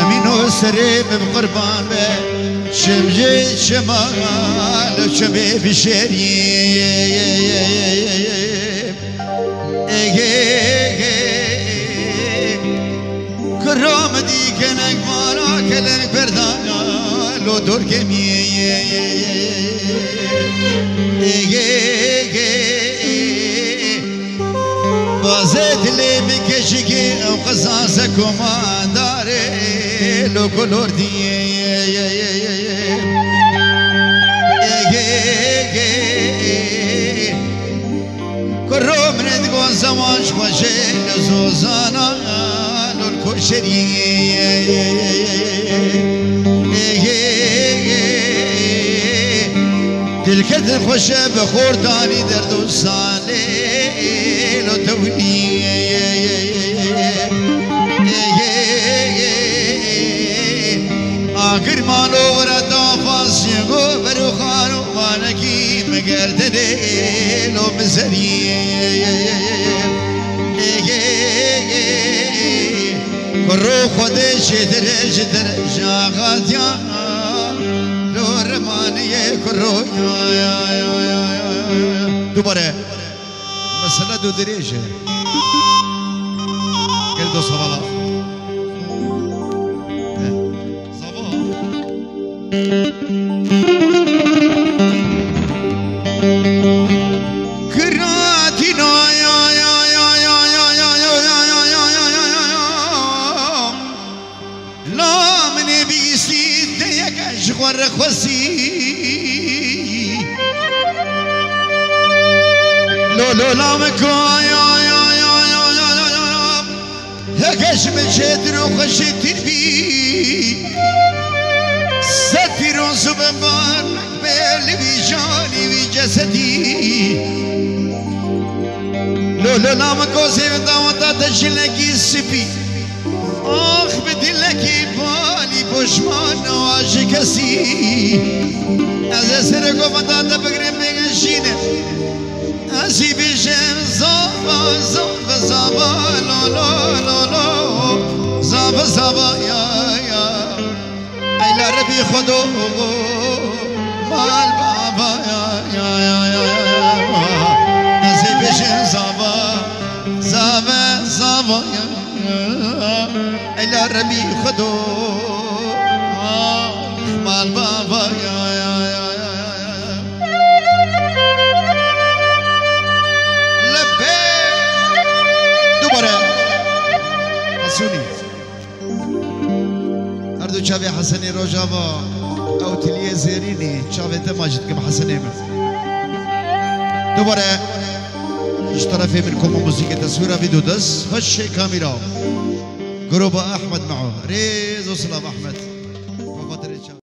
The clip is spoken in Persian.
امینو سری بقربان به شمجه شمال شمه بشری کرام دی کنک مارا کلنک بردانا لو دور کمی بازه دلی بکشی که او قصاص کمانداره لو کلور دیه کرام ندگون زمان خوشه لزوزانا لول کشری دل کدر خوشه بخوردانی در دوستانه لو تونی آخر مالو ورد فاسی گو برو خانو مانکی مگردنه لو مزری کرو خودش در جاغاتیا لو رمانیه کرو دوباره مسئله دو دریجه گل دو سوالا خوسی لو لامکو هکش مچه رو خوشی تیر بی ستیرون صبح بارک بیلی بی جانی بی جسدی لو لامکو سیونداوتا تشلکی سپی آخ به دلکی بالی پشمان آش کسی از سر گفتا تبگرم بگشینه اسی بیشم زابا زابا زابا لا لا لا لا زابا زابا یا ایلا ربی خودو مال بابا یا اسی بیشم زابا زابا زابا ایلا ربی خودو مال بابا لبه دوباره حسونی هر دو چاوی حسنی روجاوا او تلیه زیرینی چاوی تماجد کم حسنی من دوباره اشترافي منكم موسيقى تصويرها فيديو دس خش كاميرا جروب احمد معه ريز وسلام احمد